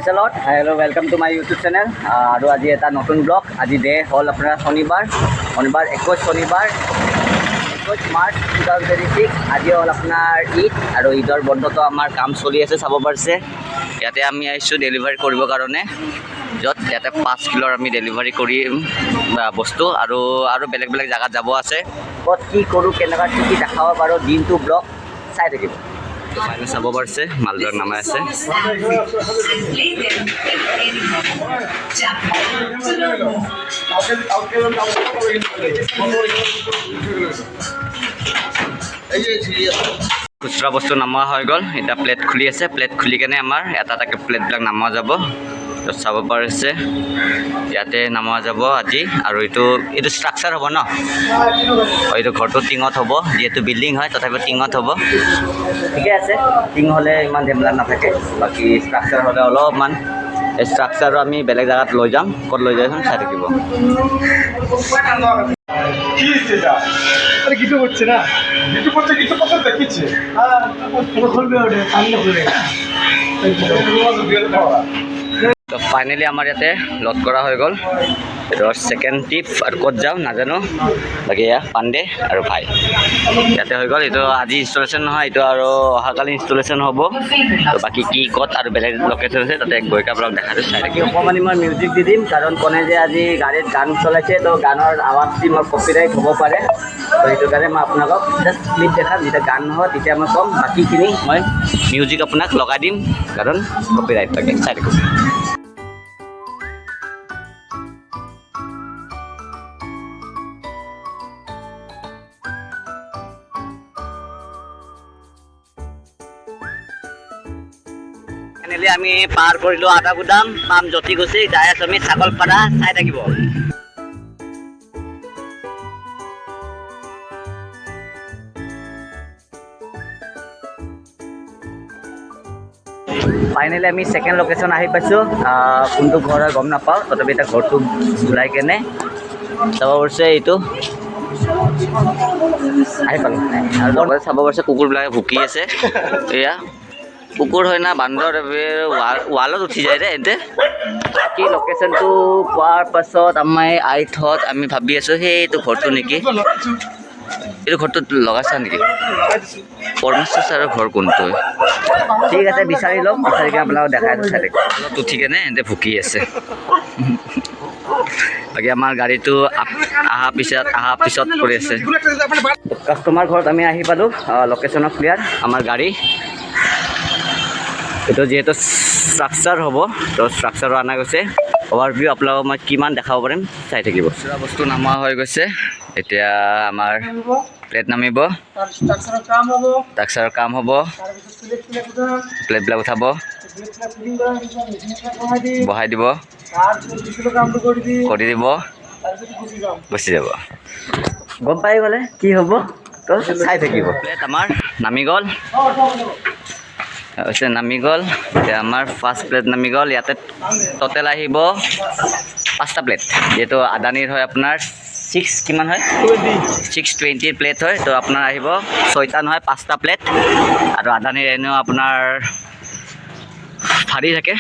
Praise the lord. Hello' welcome to my YouTube channel. আৰু আজি এটা নতুন ব্লগ। আজি ডে হ'ল আপোনাৰ শনিবাৰ 21 মাৰ্চ 2026। আজি হ'ল আপোনাৰ ঈদ আৰু ঈদৰ বন্ধটো আমাৰ কাম চলি আছে, চাব পাৰিছে। ইয়াতে আমি আহিছোঁ ডেলিভাৰী কৰিবৰ কাৰণে, য'ত ইয়াতে 5 কিলোৰ আমি ডেলিভাৰী কৰিম বস্তু আৰু বেলেগ বেলেগ জেগাত যাব আছে। ক'ত কি কৰোঁ, কেনেকুৱা কি দেখাব পাৰোঁ, দিনটো ব্লগ চাই থাকিব। ফাইনেল চাব পাৰিছে, মালবিলাক নামাই আছে। খুচুৰা বস্তু নামোৱা হৈ গ'ল। এতিয়া প্লেট খুলি আছে, প্লেট খুলি কেনে আমাৰ এটা এটাকৈ প্লেটবিলাক নামোৱা যাব। তো চাব পাৰিছে ইয়াতে নামোৱা যাব আজি। আৰু এইটো ষ্ট্ৰাকচাৰ হ'ব ন, এইটো ঘৰটো টিঙত হ'ব, যিহেতু বিল্ডিং হয় তথাপিও টিঙত হ'ব। ঠিকে আছে, টিং হ'লে ইমান ঝেমেলা নাথাকে। বাকী ষ্ট্ৰাকচাৰ হ'লে অলপমান, এই ষ্ট্ৰাকচাৰো আমি বেলেগ জেগাত লৈ যাম। ক'ত লৈ যাম চাই থাকিব। কিছু হচ্ছে না, কিছু করছে, কিছু করছে দেখিচ্ছে। খুলবে ওটা, সামনে খুলবে। তো ফাইনেলি আমাৰ ইয়াতে লোড কৰা হৈ গ'ল। এইটো ছেকেণ্ড ট্ৰিপ, আৰু ক'ত যাওঁ নাজানো। বাকী এয়া পাণ্ডে আৰু ভাই ইয়াতে হৈ গ'ল। এইটো আজি ইনষ্টলেশ্যন নহয়, এইটো আৰু অহাকালি ইনষ্টলেশ্যন হ'ব। তো বাকী কি ক'ত আৰু বেলেগ লোকেশ্যন আছে তাতে গৈ আপোনালোক দেখাটো চাই থাকি। অকণমান মই মিউজিক দি দিম, কাৰণ কোনে যে আজি গাড়ীত গান চলাইছে, তো গানৰ আৱাজটি মোৰ কপিৰাইট হ'ব পাৰে। তো সেইটো কাৰণে মই আপোনালোকক জাষ্ট ক্লিপ দেখাম। যেতিয়া গান নহয় তেতিয়া মই ক'ম, বাকীখিনি মই মিউজিক আপোনাক লগাই দিম, কাৰণ কপিৰাইট থাকে। চাই থাকোঁ। ফাইনেলি আমি পাৰ কৰিলোঁ আদা গুদাম, পাম জ্যোতি গুচি যাই আছোঁ আমি ছাগলপাৰা। চাই থাকিব। ফাইনেলি আমি ছেকেণ্ড লোকেশ্যন আহি পাইছোঁ। কোনটো ঘৰ হয় গম নাপাওঁ, তথাপি এতিয়া ঘৰটো ওলাই কেনে চাব পাৰিছে। এইটো আহি পালোঁ আৰু লগতে চাব পাৰিছে কুকুৰবিলাকে ভুকি আছে। এয়া কুকুৰ হয় না বান্দৰ, ৱালত উঠি যায় দে এতে। বাকী লোকেশ্যনটো পোৱাৰ পাছত আমি ভাবি আছোঁ সেইটো ঘৰটো নেকি। এইটো ঘৰটোত লগাইছা নেকি? পৰমেশ্বৰ ছাৰৰ ঘৰ কোনটো? ঠিক আছে, বিচাৰি লওক, বিচাৰি কিনে আপোনালোকক দেখাই আছোঁ। চাই থাকক। অলপ উঠি কেনে এতে ভুকি আছে। বাকী আমাৰ গাড়ীটো অহা পিছত কৰি আছে। কাষ্টমাৰ ঘৰত আমি আহি পালোঁ। লোকেশ্যনৰ ক্লিয়াৰ আমাৰ গাড়ী। এইটো যিহেতু ষ্ট্ৰাকচাৰ হ'ব, তো ষ্ট্ৰাকচাৰো অনা গৈছে। অভাৰভিউ আপোনালোকক মই কিমান দেখাব পাৰিম চাই থাকিব। খুচুৰা বস্তু নামোৱা হৈ গৈছে। এতিয়া আমাৰ প্লেট নামিব, ষ্ট্ৰাকচাৰৰ কাম হ'ব, প্লেটবিলাক উঠাব, বহাই দিব, কৰি দিব, গুচি যাব। গম পাই গ'লে কি হ'ব, তো চাই থাকিব। প্লেট আমাৰ নামি গ'ল। নামি গ'ল। এতিয়া আমাৰ ফাৰ্ষ্ট প্লেট নামি গ'ল। ইয়াতে টোটেল আহিব 5টা প্লেট। যিহেতু আদানীৰ হয় আপোনাৰ 620 প্লেট হয়, তো আপোনাৰ আহিব 6টা নহয় 5টা প্লেট। আৰু আদানীৰ এনেও আপোনাৰ ভাৰী থাকে,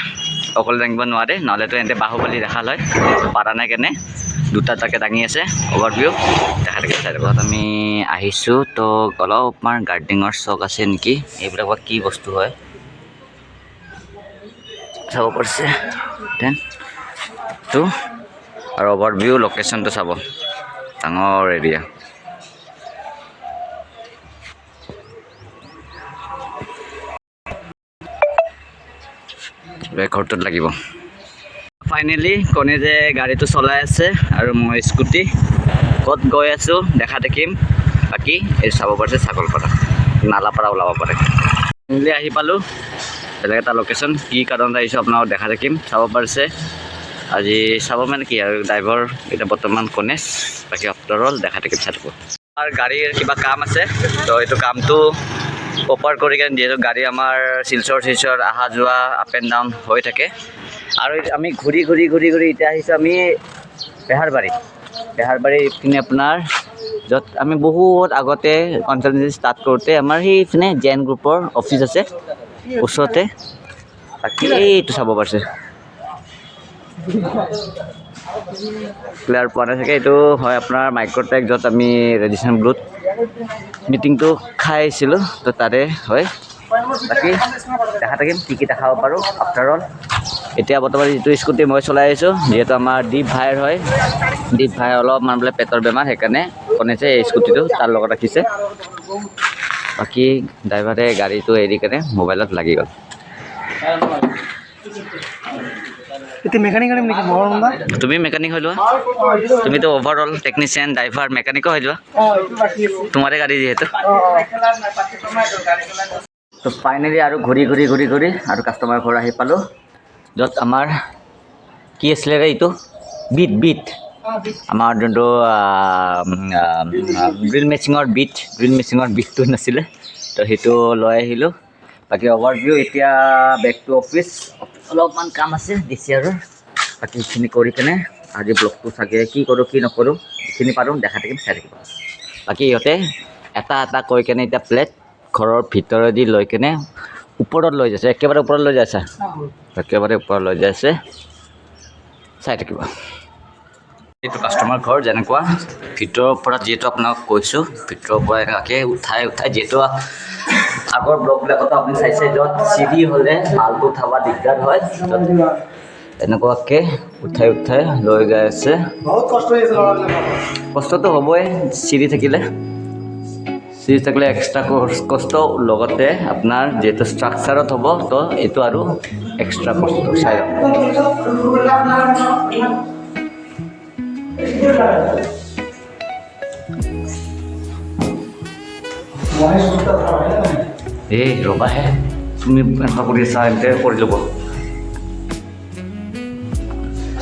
অকলে দাঙিব নোৱাৰে, নহ'লেতো এনে বাহুবলী দেখা লয়। পাৰা নাই কেনে 2টা তাকে দাঙি আছে। অভাৰভিউ দেখা থাকে চাই থাকক। আমি আহিছোঁ, তো অলপমান গাৰ্ডেনিঙৰ চক আছে নেকি, এইবিলাক বা কি বস্তু হয় চাব পাৰিছে। দেন টো আৰু অভাৰভিউ লোকেশ্যনটো চাব, ডাঙৰ এৰিয়া। ঘৰটোত লাগিব। ফাইনেলি কোনে যে গাড়ীটো চলাই আছে আৰু মই স্কুটি ক'ত গৈ আছোঁ দেখা দেখিম। বাকী এই চাব পাৰিছে ছাগলপাৰা, নালাপাৰা ওলাব পাৰে। ফাইনেলি আহি পালোঁ বেলেগ এটা লোকেশ্যন। কি কাৰণত আহিছোঁ আপোনালোকক দেখা দেখিম। চাব পাৰিছে আজি চাব মানে কি আৰু ড্ৰাইভাৰ এতিয়া বৰ্তমান কনেছ। বাকী আফটাৰ অল দেখা দেখিম চাই থাকোঁ। আমাৰ গাড়ীৰ কিবা কাম আছে, তো এইটো কামটো প্ৰপাৰ কৰি কেনে, যিহেতু গাড়ী আমাৰ শিলচৰ অহা যোৱা আপ এণ্ড ডাউন হৈ থাকে। আৰু আমি ঘূৰি এতিয়া আহিছোঁ আমি বেহাৰবাৰী পিনে আপোনাৰ, য'ত আমি বহুত আগতে কনচালটেঞ্চি ষ্টাৰ্ট কৰোঁতে আমাৰ সেইপিনে জেন গ্ৰুপৰ অফিচ আছে ওচৰতে। বাকী এইটো চাব পাৰিছে ক্লিয়াৰ পোৱা নাই চাগে এইটো হয় আপোনাৰ মাইক্ৰ'টেক য'ত আমি ৰেডিশ্যন ব্লুত মিটিংটো খাই আহিছিলোঁ তো তাৰে হয় বাকী দেখা থাকিম কি দেখাব পাৰোঁ আফটাৰ অল এতিয়া বৰ্তমান যিটো স্কুটি মই চলাই আহিছোঁ যিহেতু আমাৰ দীপ ভাইৰ হয় দীপ ভাই অলপমান বোলে পেটৰ বেমাৰ সেইকাৰণে কণিছে এই স্কুটিটো তাৰ লগত ৰাখিছে বাকী ড্ৰাইভাৰে গাড়ীটো এৰি কেনে মোবাইলত লাগি গ'ল এতিয়া মেকানিক আনিম নেকি মহৰ না তুমি মেকানিক হৈ লোৱা তুমিতো অভাৰঅল টেকনিচিয়ান ড্ৰাইভাৰ মেকানিকো হৈ যোৱা তোমাৰে গাড়ী যিহেতু তো ফাইনেলি আৰু ঘূৰি আৰু কাষ্টমাৰ ঘৰ আহি পালোঁ য'ত আমাৰ কি আছিলে ৰে এইটো বিট আমাৰ যোনটো গ্ৰিল মেচিঙৰ বিটটো নাছিলে তো সেইটো লৈ আহিলোঁ বাকী অভাৰভিউ এতিয়া বেক টু অফিচ অলপমান কাম আছে DCR-ৰ বাকী এইখিনি কৰি কেনে আজি ব্লগটো চাগে কি কৰোঁ কি নকৰোঁ এইখিনি পাৰোঁ দেখা থাকিম চাই থাকিব বাকী ইহঁতে এটা কৈ কেনে এতিয়া প্লেট ঘৰৰ ভিতৰেদি লৈ কেনে ওপৰত লৈ যাইছে একেবাৰে ওপৰত লৈ যাইছে একেবাৰে ওপৰত লৈ যাইছে চাই থাকিব এইটো কাষ্টমাৰ ঘৰ যেনেকুৱা ভিতৰৰ পৰা যিহেতু আপোনাক কৈছোঁ ভিতৰৰ পৰা এনেকুৱাকৈ উঠাই যিহেতু আগৰ ব্লগবিলাকতো আপুনি চাইছে য'ত চিৰি হ'লে মালটো উঠাব দিগদাৰ হয় এনেকুৱাকৈ উঠাই লৈ গৈ আছে বহুত কষ্ট হৈ আছে কষ্টটো হ'বই চিৰি থাকিলে এক্সট্ৰা কষ্ট লগতে আপোনাৰ যিহেতু ষ্ট্ৰাকচাৰত হ'ব তো এইটো আৰু এক্সট্ৰা কষ্ট চাই এই ৰ'বাহে তুমি এনেকুৱা কৰি আছা এনেকৈ কৰি ল'ব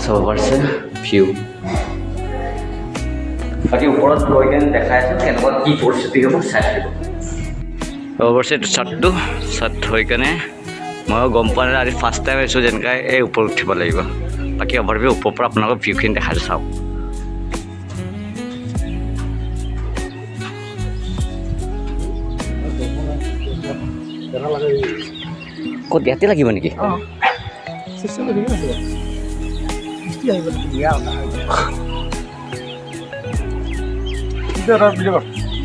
চাব পাৰিছে ভিউ বাকী ওপৰত লৈ কেনে দেখাই আছোঁ কেনেকুৱা কি পৰিস্থিতি হ'ব চাই থাকিব অৱশ্যে চাৰ্ট হৈ কেনে ময়ো গম পোৱা নাই আজি ফাৰ্ষ্ট টাইম আহিছোঁ যেনেকৈ এই ওপৰত উঠিব লাগিব বাকী অভাৰভিউ ওপৰৰ পৰা আপোনালোকক ভিউখিনি দেখাইছোঁ চাওক ক'ত ইয়াতে লাগিব নেকি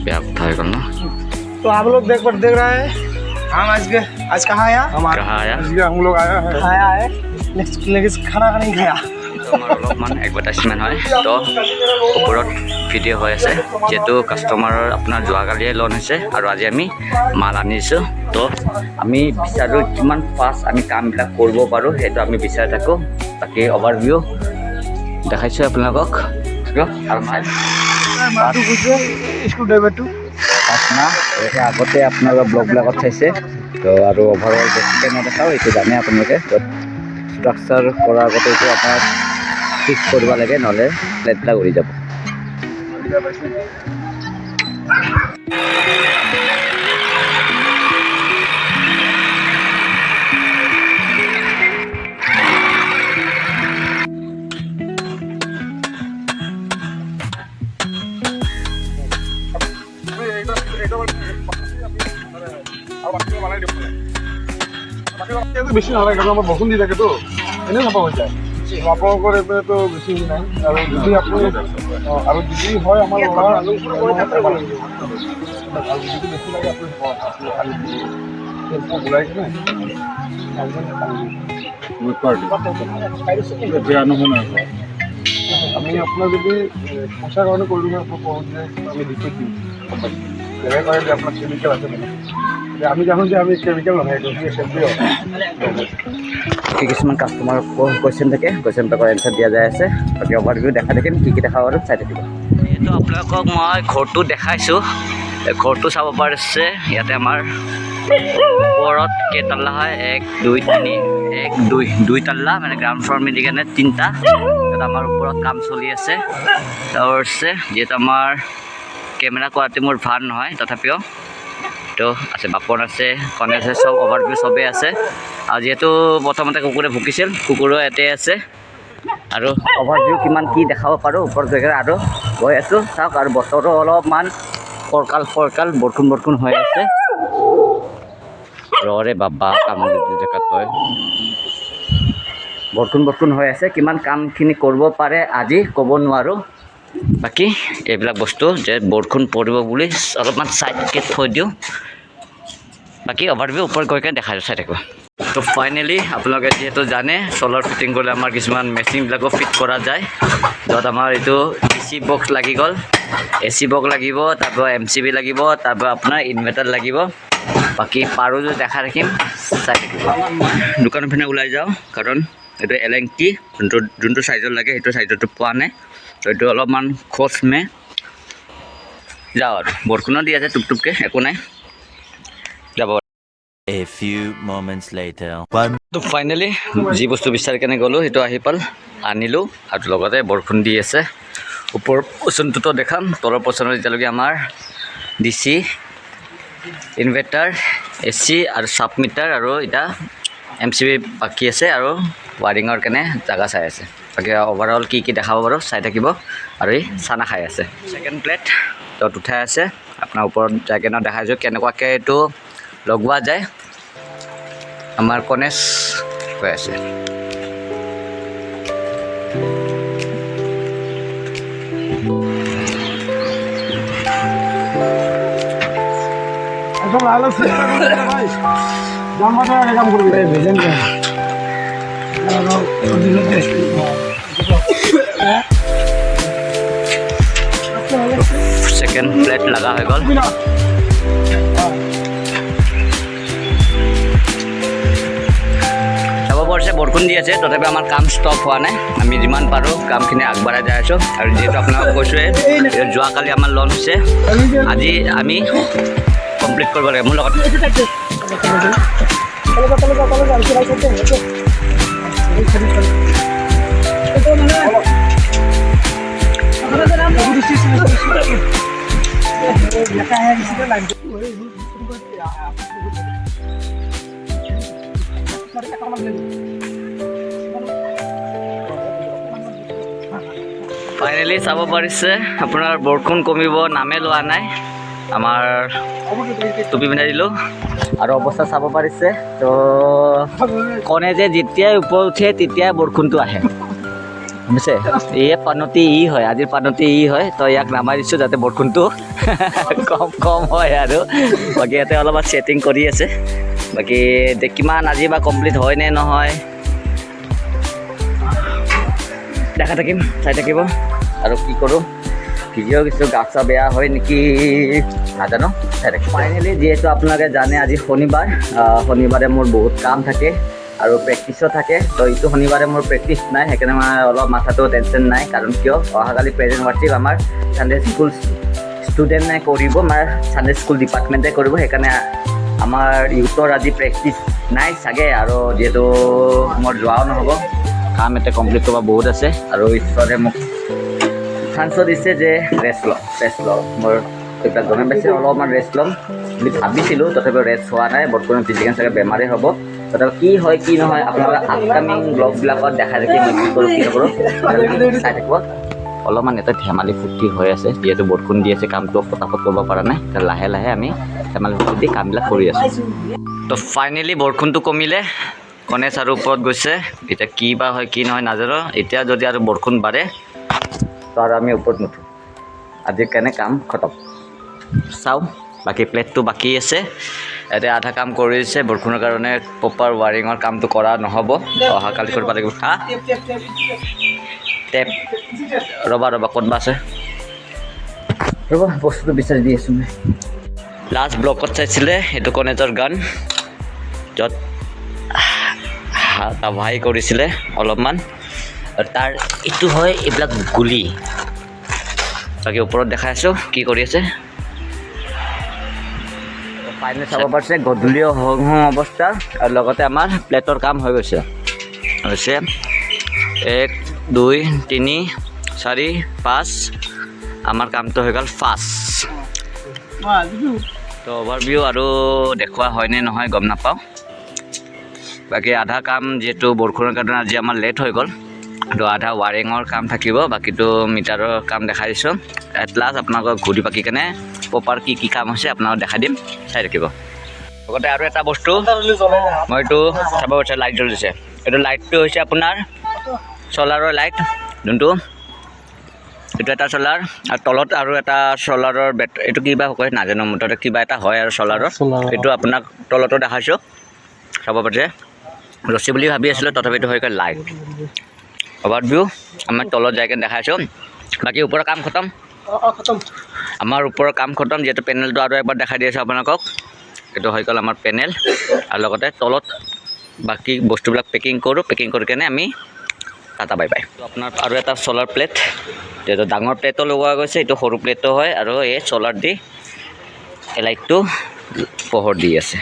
বেয়া কথা হৈ গ'ল ন तो आप लोग देख रहे हैं हम आज कहाँ आया हम लोग आया है लेकिन खाना नहीं खाया আমাৰ অলপমান এডভাৰটাইজমেণ্ট হয় তো ওপৰত ভিডিঅ' হৈ আছে যিহেতু কাষ্টমাৰৰ আপোনাৰ যোৱাকালিয়ে লোন হৈছে আৰু আজি আমি মাল আনিছোঁ তো আমি বিচাৰোঁ কিমান ফাষ্ট আমি কামবিলাক কৰিব পাৰোঁ সেইটো আমি বিচাৰি থাকোঁ বাকী অভাৰভিউ দেখাইছোঁ আপোনালোকক আৰু আগতে আপোনালোকৰ ব্লগবিলাকত চাইছে তো আৰু অভাৰঅল বেছিকৈ নেদেখাওঁ এইটো জানে আপোনালোকে ষ্ট্ৰাকচাৰ কৰাৰ আগতে এইটো আপোনাৰ ফিক্স কৰিব লাগে নহ'লে প্লেটবিলাক উৰি যাব বেছি নালাগে কাৰণ আমাৰ বৰষুণ দি থাকেতো এনেই চাফা হৈ যায় আপোনালোকৰ এইপিনেতো বেছি নাই আৰু যদি আপুনি আৰু যদি হয় আমাৰ ল'ৰা আৰু যদি বেছি লাগে আপুনি ওলাই কিনে আমি আপোনাৰ যদি পইচাৰ কাৰণে কৰি দিব কওঁ যে আমি লিকুইড দিম যেনে কৰে যে আপোনাৰ কেমিকেল আছে মানে আমি জানো যে আমি কেমিকেল নহয় কিছুমান কাষ্টমাৰ কুৱেশ্যন থাকে কুৱেশ্যনবিলাকৰ এনচাৰ দিয়া যায় আছে বাকী অভাৰভিউ দেখা থাকিম কি দেখাব আৰু চাই থাকিব যিহেতু আপোনালোকক মই ঘৰটো দেখাইছোঁ ঘৰটো চাব পাৰিছে ইয়াতে আমাৰ ওপৰত কেইটাল্লা হয় 1 2 3 দুই তাল্লা মানে গ্ৰাউণ্ড ফ্ল'ৰ মিলি কেনে 3টা তাত আমাৰ ওপৰত কাম চলি আছে তাৰপিছত যিহেতু আমাৰ কেমেৰা কোৱালিটি মোৰ ভাল নহয় তথাপিও তো আছে বাপন আছে কণে আছে চব অভাৰভিউ চবেই আছে আৰু যিহেতু প্ৰথমতে কুকুৰে ভুকিছিল কুকুৰো ইয়াতে আছে আৰু অভাৰভিউ কিমান কি দেখাব পাৰোঁ ওপৰত জেগাত আৰু গৈ আছোঁ চাওক আৰু বতৰো অলপমান ফৰকাল বৰষুণ হৈ আছে ৰে বাবা কামুৰি জেগাত তই বৰষুণ হৈ আছে কিমান কামখিনি কৰিব পাৰে আজি ক'ব নোৱাৰোঁ বাকী এইবিলাক বস্তু যে বৰষুণ পৰিব বুলি অলপমান চাইডকৈ থৈ দিওঁ বাকী অভাৰভিউ ওপৰত গৈ কেনে দেখাই চাই থাকিব তো ফাইনেলি আপোনালোকে যিহেতু জানে চ'লাৰ ফিটিং কৰিলে আমাৰ কিছুমান মেচিনবিলাকো ফিট কৰা যায় য'ত আমাৰ এইটো AC বক্স লাগি গ'ল AC বক্স লাগিব তাৰপৰা MCB লাগিব তাৰপৰা আপোনাৰ ইনভাৰ্টাৰ লাগিব বাকী পাৰো যদি দেখা ৰাখিম চাই থাকিব দোকানৰ পিনে ওলাই যাওঁ কাৰণ এইটো এলেংটি যোনটো চাইজৰ লাগে সেইটো চাইজৰটো পোৱা নাই তো এইটো অলপমান খোজ মে যাওঁ আৰু বৰষুণো দি আছে টুপটুপকৈ একো নাই যাব A few moments later. তো ফাইনেলি যি বস্তু বিচাৰি কেনে গ'লোঁ সেইটো আহি পাল আনিলোঁ আৰু লগতে বৰষুণ দি আছে ওপৰৰ পচনটোতো দেখাম তলৰ পচনত এতিয়ালৈকে আমাৰ DC ইনভাৰ্টাৰ AC আৰু চাবমিটাৰ আৰু এতিয়া MCB বাকী আছে আৰু ৱাৰিঙৰ কাৰণে জাগা চাই আছে বাকী অভাৰঅল কি দেখাব বাৰু চাই থাকিব আৰু এই চানা খাই আছে ছেকেণ্ড প্লেট তত উঠাই আছে আপোনাৰ ওপৰত যাই কেনে দেখাইছোঁ কেনেকুৱাকৈ এইটো লগোৱা যায় আমাৰ কনেছ হৈ আছে একদম লাল চেষ্টা করবে ভাই জামাটা আগে কাম করবে ভেজেন কে সেকেন্ড প্লেট লাগা হৈ গ'ল চাব পাৰিছে বৰষুণ দি আছে তথাপি আমাৰ কাম ষ্টপ হোৱা নাই আমি যিমান পাৰোঁ কামখিনি আগবঢ়াই যাই আছোঁ আৰু যিহেতু আপোনালোকক কৈছোঁৱে যোৱাকালি আমাৰ লঞ্চ হৈছে আজি আমি কমপ্লিট কৰিব লাগে মোৰ লগত ফাইনেলি চাব পাৰিছে আপোনাৰ বৰষুণ কমিব নামে লোৱা নাই আমাৰ টুপি পিন্ধাই দিলোঁ আৰু অৱস্থা চাব পাৰিছে তো কণে যে যেতিয়াই ওপৰত উঠে তেতিয়াই বৰষুণটো আহে বুজিছে এই পানতি হয় আজিৰ পানতি হয় তো ইয়াক নামাই দিছোঁ যাতে বৰষুণটো কম হয় আৰু বাকী ইয়াতে অলপমান ছেটিং কৰি আছে বাকী কিমান আজি বা কমপ্লিট হয় নে নহয় দেখা থাকিম চাই থাকিব আৰু কি কৰোঁ ভিডিঅ' কিছু গা চা বেয়া হয় নেকি নাজানো চাই থাকিম ফাইনেলি যিহেতু আপোনালোকে জানে আজি শনিবাৰে মোৰ বহুত কাম থাকে আৰু প্ৰেক্টিছো থাকে তো এইটো শনিবাৰে মোৰ প্ৰেক্টিছ নাই সেইকাৰণে মই অলপ মাথাটো টেনশ্যন নাই কাৰণ কিয় অহাকালি প্ৰেজেণ্ট ৱাৰ্চিপ আমাৰ ছানডে স্কুল ষ্টুডেণ্টে কৰিব আমাৰ ছানডে স্কুল ডিপাৰ্টমেণ্টে কৰিব সেইকাৰণে আমাৰ ইউথৰ আজি প্ৰেক্টিছ নাই চাগে আৰু যিহেতু মোৰ যোৱাও নহ'ব কাম এটা কমপ্লিট কৰিব বহুত আছে আৰু ঈশ্বৰে মোক চান্সো দিছে যে ৰেষ্ট লওঁ মোৰ এইবিলাক গমে পাইছে অলপমান ৰেষ্ট ল'ম বুলি ভাবিছিলোঁ তথাপিও ৰেষ্ট হোৱা নাই বৰ্তমান ফিজিকেল চাগে বেমাৰেই হ'ব তথাপি কি হয় কি নহয় আপোনালোকে আপকামিং ব্লগবিলাকত দেখাই থাকি মই কি কৰোঁ চাই থাকিব অলপমান এটা ধেমালি ফূৰ্তি হৈ আছে যিহেতু বৰষুণ দি আছে কামটো ফটাফট কৰিব পৰা নাই লাহে লাহে আমি ধেমালি ফূৰ্তি কামবিলাক কৰি আছোঁ তো ফাইনেলি বৰষুণটো কমিলে কণেশ আৰু ওপৰত গৈছে এতিয়া কি বা হয় কি নহয় নাজানো এতিয়া যদি আৰু বৰষুণ বাঢ়ে তো আৰু আমি ওপৰত নুঠোঁ আজিৰ কাৰণে কাম খতম চাওঁ বাকী প্লেটটো বাকী আছে ইয়াতে আধা কাম কৰিছে বৰষুণৰ কাৰণে প্ৰপাৰ ৱাৰিঙৰ কামটো কৰা নহ'ব অহাকালি কৰিব লাগিব হা টেপ ৰ'বা ক'তবা আছে ৰ'বা বস্তুটো বিচাৰি দি আছোঁ মই লাষ্ট ব্লকত চাইছিলে এইটো কণেজৰ গান য'ত ভাই কৰিছিলে অলপমান আৰু তাৰ এইটো হয় এইবিলাক গুলি বাকী ওপৰত দেখাই আছোঁ কি কৰি আছে ফাইনেল চাব পাৰিছে গধূলিও হওঁ অৱস্থা আৰু লগতে আমাৰ প্লেটৰ কাম হৈ গৈছে 1 2 3 4 5 আমাৰ কামটো হৈ গ'ল ফাৰ্ষ্ট তো অভাৰভিউ আৰু দেখুওৱা হয়নে নহয় গম নাপাওঁ বাকী আধা কাম যিহেতু বৰষুণৰ কাৰণে আজি আমাৰ লেট হৈ গ'ল তো আধা ৱাৰিঙৰ কাম থাকিব বাকীটো মিটাৰৰ কাম দেখাই দিছোঁ এট লাষ্ট আপোনালোকক ঘূৰি পাকি কেনে প্ৰপাৰ কি কাম হৈছে আপোনালোকক দেখাই দিম চাই থাকিব লগতে আৰু এটা বস্তু মই এইটো চাব বিচাৰোঁ, লাইট জ্বলিছে। এইটো লাইটটো হৈছে আপোনাৰ চ'লাৰৰ লাইট, যোনটো এইটো এটা চ'লাৰ আৰু তলত আৰু এটা চ'লাৰৰ এইটো কিবা কয় নাজানো, মুঠতে কিবা এটা হয় আৰু চ'লাৰৰ। এইটো আপোনাক তলতো দেখাইছোঁ, চাব পাৰিছে। ৰছী বুলি ভাবি আছিলোঁ, তথাপিতো হৈ গ'ল লাইট। অভাৰভিউ আমাৰ তলত যাই কিনে দেখাইছোঁ। বাকী ওপৰৰ কাম খতম, আমাৰ ওপৰৰ কাম খতম। যিহেতু পেনেলটো আৰু এবাৰ দেখাই দি আছোঁ আপোনালোকক। এইটো হৈ গ'ল আমাৰ পেনেল, আৰু লগতে তলত বাকী বস্তুবিলাক পেকিং কৰোঁ। পেকিং কৰি কেনে আমি টাটা বাই বাই। আপোনাৰ আৰু এটা চ'লাৰ প্লেট, যিহেতু ডাঙৰ প্লেটো লগোৱা গৈছে, এইটো সৰু প্লেটো হয়, আৰু এই চ'লাৰ দি এই লাইটটো পোহৰ দি আছে।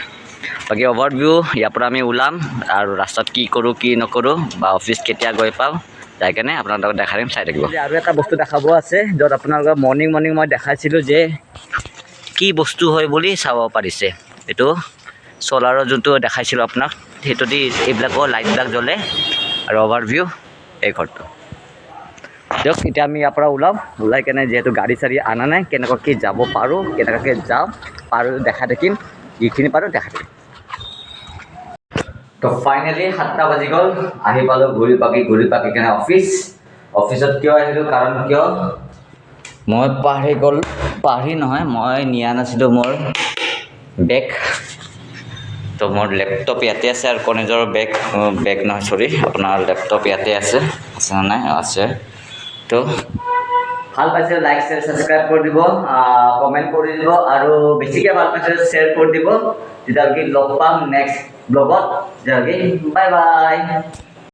বাকী অভাৰভিউ ইয়াৰ পৰা আমি ওলাম আৰু ৰাস্তাত কি কৰোঁ কি নকৰোঁ বা অফিচ কেতিয়া গৈ পাওঁ যাই কেনে আপোনালোকক দেখাই দিম, চাই থাকিব। আৰু এটা বস্তু দেখাব আছে, য'ত আপোনালোকক মৰ্ণিং মই দেখাইছিলোঁ যে কি বস্তু হয় বুলি চাব পাৰিছে। এইটো চ'লাৰৰ যোনটো দেখাইছিলোঁ আপোনাক, সেইটো দি এইবিলাকৰ লাইটবিলাক জ্বলে। আৰু অভাৰভিউ এই ঘৰটো দিয়ক। এতিয়া আমি ইয়াৰ পৰা ওলাই কেনে, যিহেতু গাড়ী চাড়ী অনা নাই, কেনেকুৱাকৈ যাব পাৰোঁ, কেনেকুৱাকৈ যাওঁ পাৰোঁ দেখাই থাকিম, যিখিনি পাৰোঁ দেখাই থাকিম। তো ফাইনেলি 7টা বাজি গ'ল, আহি পালোঁ ঘূৰি পাকি কেনে অফিচত কিয় আহিলোঁ, কাৰণ কিয় মই পাহৰি নহয়, মই নিয়া নাছিলোঁ মোৰ বেগ। তো মোৰ লেপটপ ইয়াতে আছে, আৰু কলেজৰ বেগ নহয়, চৰি, আপোনাৰ লেপটপ ইয়াতে আছে নে নাই? আছে। তো ভাল পাইছে লাইক শ্বেয়াৰ ছাবস্ক্ৰাইব কৰি দিব, কমেণ্ট কৰি দিব, আৰু বেছিকৈ ভাল পাইছে শ্বেয়াৰ কৰি দিব। তেতিয়ালৈকে লগ পাম নেক্সট ব্লগত। তেতিয়ালৈকে বাই বাই।